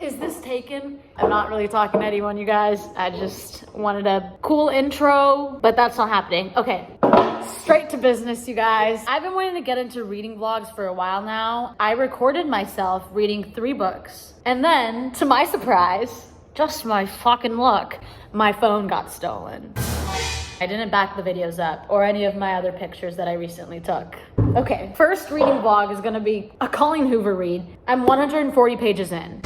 Is this taken? I'm not really talking to anyone, you guys. I just wanted a cool intro, but that's not happening. Okay, straight to business, you guys. I've been wanting to get into reading vlogs for a while now. I recorded myself reading 3 books, and then, to my surprise, just my fucking luck, my phone got stolen. I didn't back the videos up or any of my other pictures that I recently took. Okay, first reading vlog is gonna be a Colleen Hoover read. I'm 140 pages in.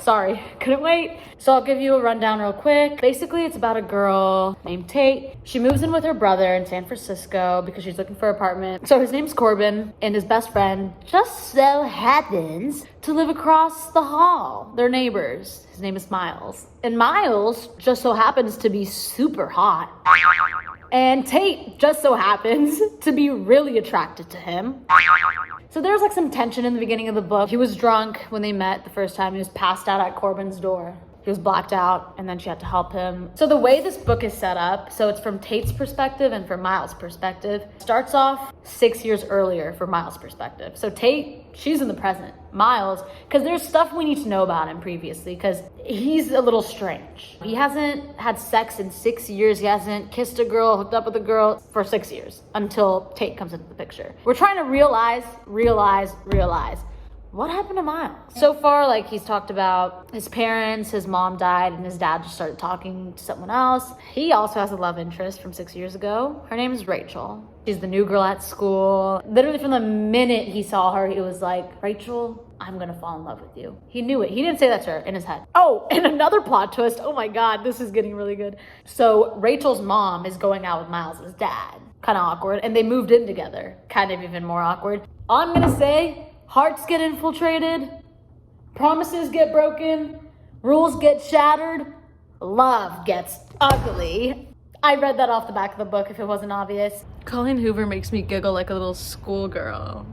Sorry, couldn't wait. So I'll give you a rundown real quick. Basically, it's about a girl named Tate. She moves in with her brother in San Francisco because she's looking for an apartment. So his name's Corbin, and his best friend just so happens to live across the hall. They're neighbors. His name is Miles. And Miles just so happens to be super hot. And Tate just so happens to be really attracted to him. So there's like some tension in the beginning of the book. He was drunk when they met the first time. He was passed out at Corbin's door. He was blacked out, and then she had to help him. So the way this book is set up, so it's from Tate's perspective and from Miles' perspective. Starts off 6 years earlier for Miles' perspective. So Tate, she's in the present. Miles, because there's stuff we need to know about him previously, because he's a little strange. He hasn't had sex in 6 years. He hasn't kissed a girl, hooked up with a girl for 6 years until Tate comes into the picture. We're trying to realize what happened to Miles? So far, like, he's talked about his parents, his mom died, and his dad just started talking to someone else. He also has a love interest from 6 years ago. Her name is Rachel. She's the new girl at school. Literally from the minute he saw her, he was like, Rachel, I'm gonna fall in love with you. He knew it. He didn't say that to her in his head. Oh, and another plot twist. Oh my God, this is getting really good. So Rachel's mom is going out with Miles' dad. Kind of awkward. And they moved in together. Kind of even more awkward. All I'm gonna say, hearts get infiltrated, promises get broken, rules get shattered, love gets ugly. I read that off the back of the book if it wasn't obvious. Colleen Hoover makes me giggle like a little schoolgirl.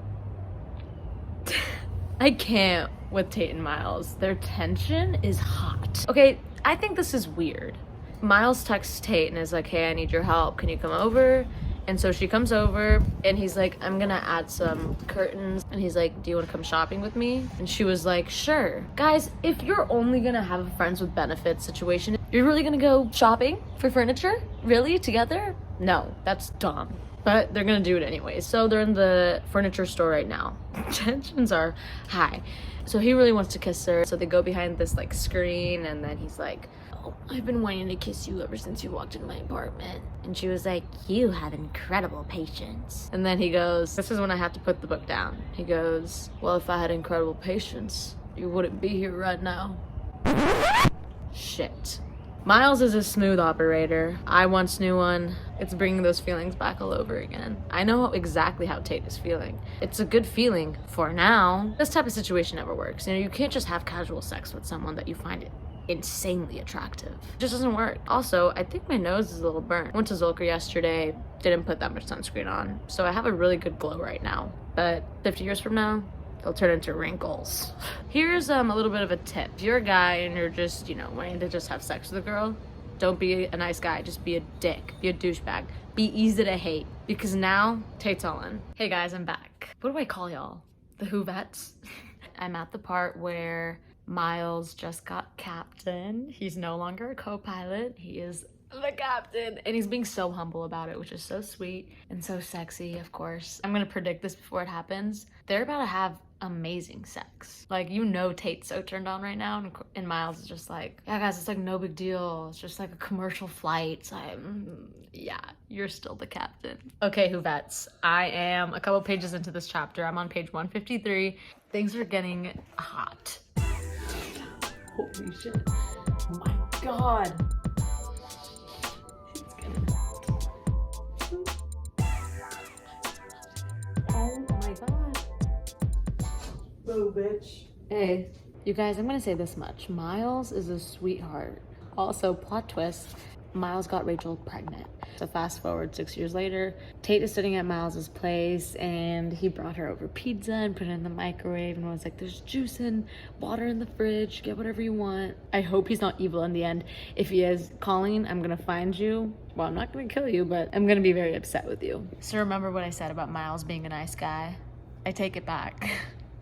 I can't with Tate and Miles. Their tension is hot. Okay, I think this is weird. Miles texts Tate and is like, hey, I need your help. Can you come over? And so she comes over and he's like, I'm gonna add some curtains. And he's like, do you wanna come shopping with me? And she was like, sure. Guys, if you're only gonna have a friends with benefits situation, you're really gonna go shopping for furniture? Really? Together? No, that's dumb. But they're gonna do it anyway. So they're in the furniture store right now. Tensions are high. So he really wants to kiss her. So they go behind this like screen and then he's like, I've been wanting to kiss you ever since you walked into my apartment. And she was like, you have incredible patience. And then he goes, this is when I have to put the book down. He goes, well, if I had incredible patience, you wouldn't be here right now. Shit. Miles is a smooth operator. I once knew one. It's bringing those feelings back all over again. I know exactly how Tate is feeling. It's a good feeling for now. This type of situation never works. You know, you can't just have casual sex with someone that you find insanely attractive. It just doesn't work. Also, I think my nose is a little burnt. Went to Zolker yesterday, didn't put that much sunscreen on, so I have a really good glow right now. But 50 years from now, they'll turn into wrinkles. Here's a little bit of a tip. If you're a guy and you're just, you know, wanting to just have sex with a girl, don't be a nice guy, just be a dick, be a douchebag, be easy to hate, because now Tate's all in. Hey guys, I'm back. What do I call y'all? The Whovettes? I'm at the part where Miles just got captain. He's no longer a co-pilot. He is the captain. And he's being so humble about it, which is so sweet and so sexy, of course. I'm gonna predict this before it happens. They're about to have amazing sex. Like, you know Tate's so turned on right now, and Miles is just like, yeah guys, it's like no big deal. It's just like a commercial flight. So yeah, you're still the captain. Okay, Whovettes, I am a couple pages into this chapter. I'm on page 153. Things are getting hot. Holy shit. Oh my God. It's getting hot. Oh my God. Whoa, bitch. Hey, you guys, I'm gonna say this much. Miles is a sweetheart. Also, plot twist, Miles got Rachel pregnant. So fast forward 6 years later, Tate is sitting at Miles's place and he brought her over pizza and put it in the microwave and was like, there's juice and water in the fridge, get whatever you want. I hope he's not evil in the end. If he is, Colleen, I'm gonna find you. Well, I'm not gonna kill you, but I'm gonna be very upset with you. So remember what I said about Miles being a nice guy? I take it back.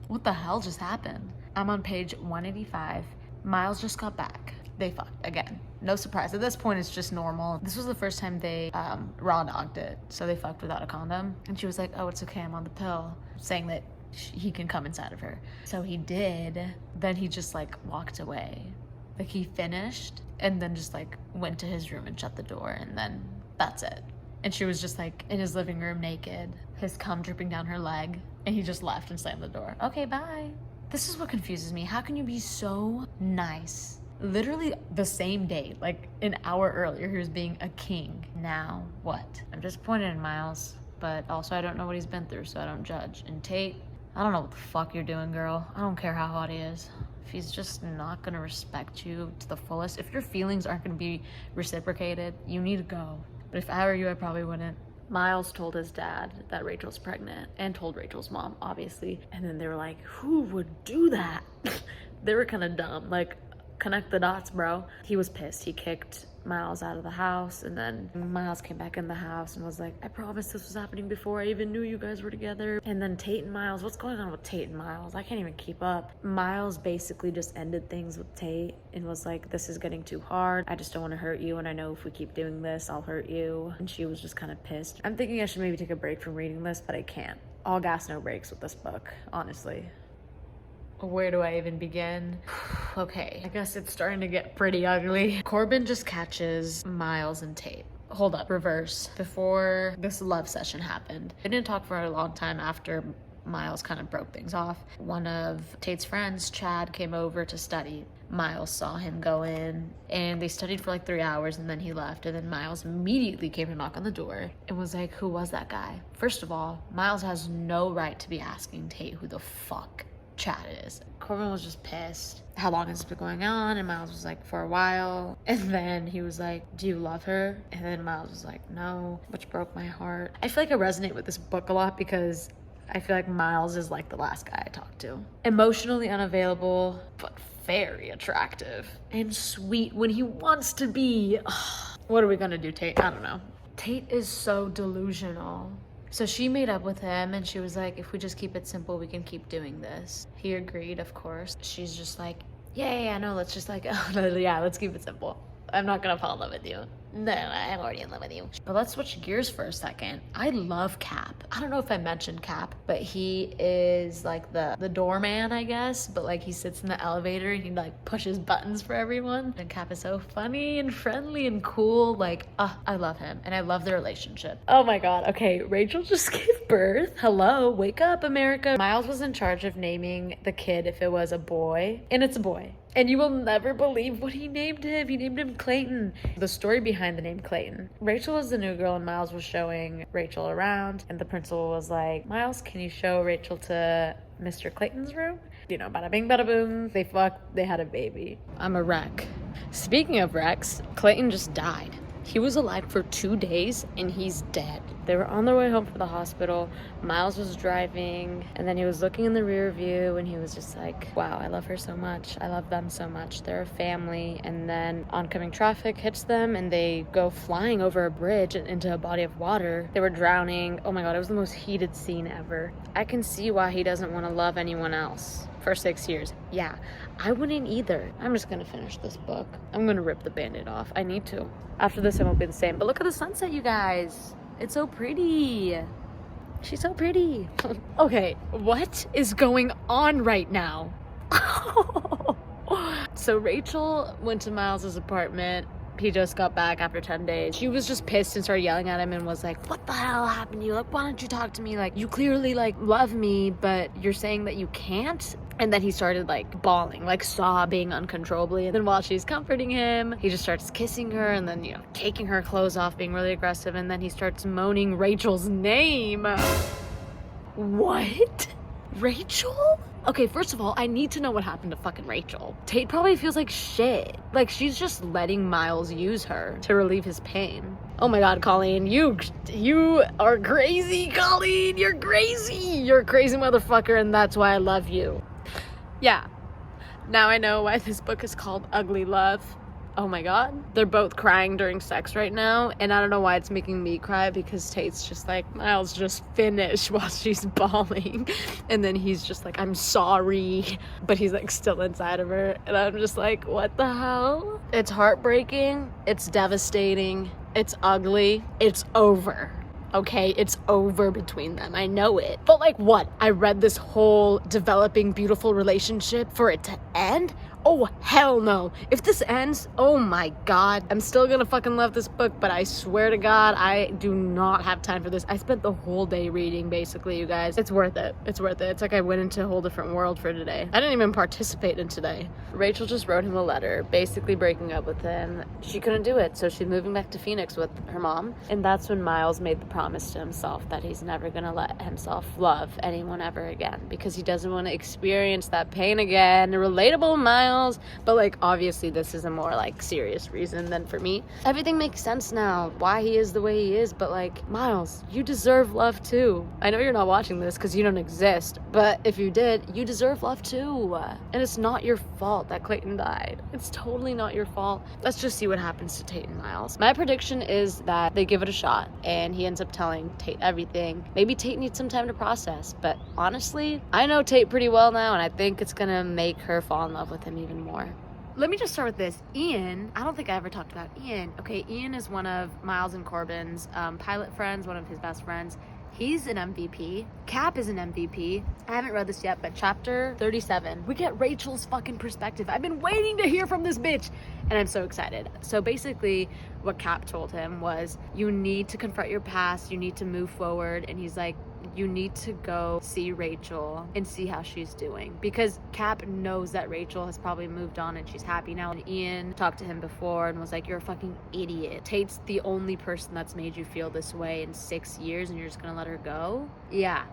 What the hell just happened? I'm on page 185. Miles just got back. They fucked again. No surprise. At this point, it's just normal. This was the first time they raw dogged it. So they fucked without a condom. And she was like, oh, it's okay, I'm on the pill. Saying that he can come inside of her. So he did. Then he just like walked away. Like he finished and then just like went to his room and shut the door. And then that's it. And she was just like in his living room naked, his cum dripping down her leg. And he just left and slammed the door. Okay, bye. This is what confuses me. How can you be so nice? Literally the same day, like an hour earlier, he was being a king. Now what? I'm disappointed in Miles, but also I don't know what he's been through, so I don't judge. And Tate, I don't know what the fuck you're doing, girl. I don't care how hot he is. If he's just not gonna respect you to the fullest, if your feelings aren't gonna be reciprocated, you need to go. But if I were you, I probably wouldn't. Miles told his dad that Rachel's pregnant and told Rachel's mom, obviously. And then they were like, who would do that? They were kind of dumb. Like, connect the dots, bro. He was pissed. He kicked Miles out of the house, and then Miles came back in the house and was like, I promised this was happening before I even knew you guys were together. And then Tate and Miles, what's going on with Tate and Miles? I can't even keep up. Miles basically just ended things with Tate and was like, this is getting too hard. I just don't want to hurt you, and I know if we keep doing this, I'll hurt you. And she was just kind of pissed. I'm thinking I should maybe take a break from reading this, but I can't. All gas, no breaks with this book, honestly. Where do I even begin? Okay, I guess it's starting to get pretty ugly. Corbin just catches Miles and Tate. Hold up, reverse. Before this love session happened, they didn't talk for a long time after Miles kind of broke things off. One of Tate's friends, Chad, came over to study. Miles saw him go in and they studied for like 3 hours, and then he left. And then Miles immediately came to knock on the door and was like, who was that guy? First of all, Miles has no right to be asking Tate who the fuck Chad is. Corbin was just pissed. How long has this been going on? And Miles was like, for a while. And then he was like, do you love her? And then Miles was like, no, which broke my heart. I feel like I resonate with this book a lot because I feel like Miles is like the last guy I talked to. Emotionally unavailable, but very attractive and sweet when he wants to be. Ugh. What are we gonna do, Tate? I don't know. Tate is so delusional. So she made up with him and she was like, if we just keep it simple, we can keep doing this. He agreed, of course. She's just like, yeah, no, let's just like, yeah, let's keep it simple. I'm not gonna fall in love with you. No, I'm already in love with you. But let's switch gears for a second. I love Cap. I don't know if I mentioned Cap, but he is like the doorman, I guess. But like he sits in the elevator and he like pushes buttons for everyone. And Cap is so funny and friendly and cool. Like, I love him and I love their relationship. Oh my God. Okay, Rachel just gave birth. Hello, wake up, America. Miles was in charge of naming the kid if it was a boy, and it's a boy. And you will never believe what he named him. He named him Clayton. The story behind the name Clayton. Rachel was the new girl and Miles was showing Rachel around. And the principal was like, Miles, can you show Rachel to Mr. Clayton's room? You know, bada bing, bada boom. They fucked, they had a baby. I'm a wreck. Speaking of wrecks, Clayton just died. He was alive for 2 days and he's dead. They were on their way home from the hospital. Miles was driving and then he was looking in the rear view and he was just like, wow, I love her so much. I love them so much. They're a family. And then oncoming traffic hits them and they go flying over a bridge into a body of water. They were drowning. Oh my God, it was the most heated scene ever. I can see why he doesn't want to love anyone else. For 6 years. Yeah, I wouldn't either. I'm just gonna finish this book. I'm gonna rip the band-aid off. I need to. After this, it won't be the same. But look at the sunset, you guys. It's so pretty. She's so pretty. Okay, what is going on right now? So Rachel went to Miles's apartment. He just got back after 10 days. She was just pissed and started yelling at him and was like, what the hell happened to you? Like, why don't you talk to me? Like, you clearly like love me, but you're saying that you can't? And then he started like bawling, like sobbing uncontrollably. And then while she's comforting him, he just starts kissing her and then, you know, taking her clothes off, being really aggressive. And then he starts moaning Rachel's name. What? Rachel? Okay, first of all, I need to know what happened to fucking Rachel. Tate probably feels like shit. Like, she's just letting Miles use her to relieve his pain. Oh my God, Colleen, you are crazy, Colleen. You're crazy. You're a crazy motherfucker, and that's why I love you. Yeah, now I know why this book is called Ugly Love. Oh my god. They're both crying during sex right now, and I don't know why it's making me cry, because Tate's just like, Miles, just finish, while she's bawling. And then he's just like, I'm sorry. But he's like still inside of her. And I'm just like, what the hell? It's heartbreaking. It's devastating. It's ugly. It's over. Okay, it's over between them. I know it. But like what? I read this whole developing beautiful relationship for it to end? Oh, hell no. If this ends, oh my god. I'm still gonna fucking love this book, but I swear to god, I do not have time for this. I spent the whole day reading, basically, you guys. It's worth it. It's worth it. It's like I went into a whole different world for today. I didn't even participate in today. Rachel just wrote him a letter, basically breaking up with him. She couldn't do it, so she's moving back to Phoenix with her mom. And that's when Miles made the promise to himself that he's never gonna let himself love anyone ever again, because he doesn't want to experience that pain again. Relatable, Miles. But like obviously this is a more like serious reason than for me. Everything makes sense now why he is the way he is, but like, Miles, you deserve love too. I know you're not watching this because you don't exist, but if you did, you deserve love too. And it's not your fault that Clayton died. It's totally not your fault. Let's just see what happens to Tate and Miles. My prediction is that they give it a shot and he ends up telling Tate everything. Maybe Tate needs some time to process, but honestly, I know Tate pretty well now, and I think it's gonna make her fall in love with him even more. Let me just start with this. Ian, I don't think I ever talked about Ian. Okay, Ian is one of Miles and Corbin's pilot friends, one of his best friends. He's an MVP. Cap is an MVP. I haven't read this yet, but chapter 37, we get Rachel's fucking perspective. I've been waiting to hear from this bitch, and I'm so excited. So basically, what Cap told him was, you need to confront your past, you need to move forward, and he's like, you need to go see Rachel and see how she's doing, because Cap knows that Rachel has probably moved on and she's happy now. And Ian talked to him before and was like, you're a fucking idiot. Tate's the only person that's made you feel this way in 6 years and you're just gonna let her go? Yeah.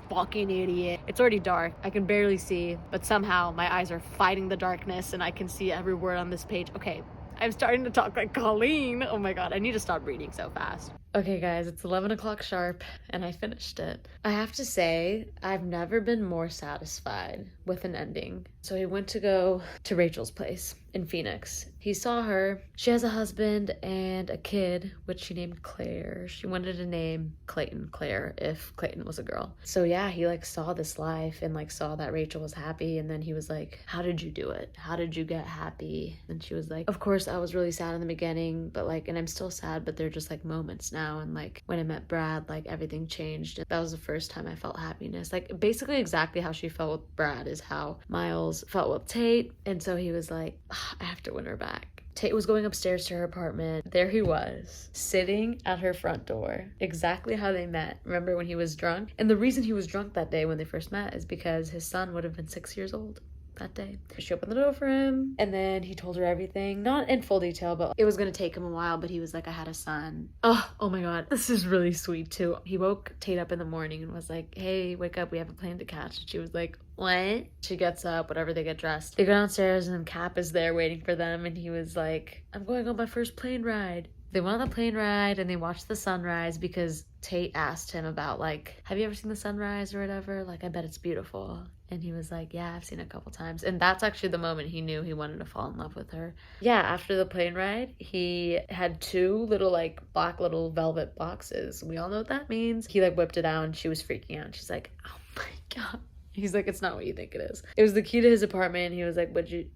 Fucking idiot. It's already dark. I can barely see, but somehow my eyes are fighting the darkness and I can see every word on this page. Okay, I'm starting to talk like Colleen. Oh my god, I need to stop reading so fast. Okay guys, it's 11 o'clock sharp and I finished it. I have to say, I've never been more satisfied with an ending. So he went to go to Rachel's place in Phoenix. He saw her. She has a husband and a kid, which she named Claire. She wanted to name Clayton Claire if Clayton was a girl. So yeah, he like saw this life and like saw that Rachel was happy, and then he was like, how did you do it? How did you get happy? And she was like, of course I was really sad in the beginning, but like, and I'm still sad, but they're just like moments now. And like when I met Brad, like everything changed. That was the first time I felt happiness. Like basically exactly how she felt with Brad is how Miles felt with Tate. And so he was like, I have to win her back. Tate was going upstairs to her apartment. There he was, sitting at her front door. Exactly how they met. Remember when he was drunk? And the reason he was drunk that day when they first met is because his son would have been 6 years old that day. She opened the door for him, and then he told her everything, not in full detail, but it was gonna take him a while, but he was like, I had a son. Oh my god, this is really sweet too. He woke Tate up in the morning and was like, hey, wake up, we have a plane to catch. And she was like, what? She gets up, whatever, they get dressed. They go downstairs and Cap is there waiting for them, and he was like, I'm going on my first plane ride. They went on the plane ride and they watched the sunrise because Tate asked him about like, have you ever seen the sunrise or whatever? Like, I bet it's beautiful. And he was like, yeah, I've seen it a couple times. And that's actually the moment he knew he wanted to fall in love with her. Yeah, after the plane ride, he had 2 little like black little velvet boxes. We all know what that means. He like whipped it out and she was freaking out. She's like, oh my god. He's like, it's not what you think it is. It was the key to his apartment. He was like,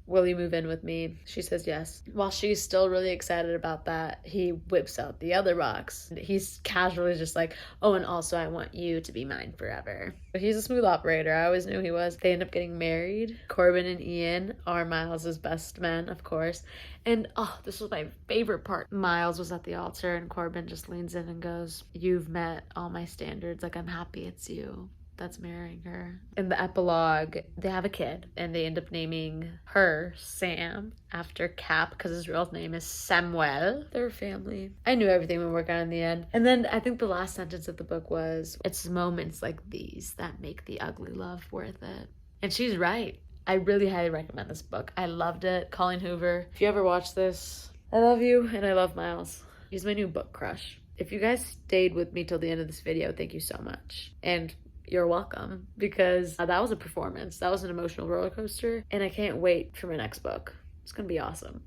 will you move in with me? She says yes. While she's still really excited about that, he whips out the other box. He's casually just like, oh, and also I want you to be mine forever. But he's a smooth operator. I always knew he was. They end up getting married. Corbin and Ian are Miles's best men, of course. And oh, this was my favorite part. Miles was at the altar and Corbin just leans in and goes, you've met all my standards. Like, I'm happy it's you that's marrying her. In the epilogue, they have a kid and they end up naming her Sam after Cap because his real name is Samuel. They're family. I knew everything would work out in the end. And then I think the last sentence of the book was, it's moments like these that make the ugly love worth it. And she's right. I really highly recommend this book. I loved it. Colleen Hoover, if you ever watch this, I love you and I love Miles. He's my new book crush. If you guys stayed with me till the end of this video, thank you so much. And you're welcome, because that was a performance. That was an emotional roller coaster, and I can't wait for my next book. It's gonna be awesome.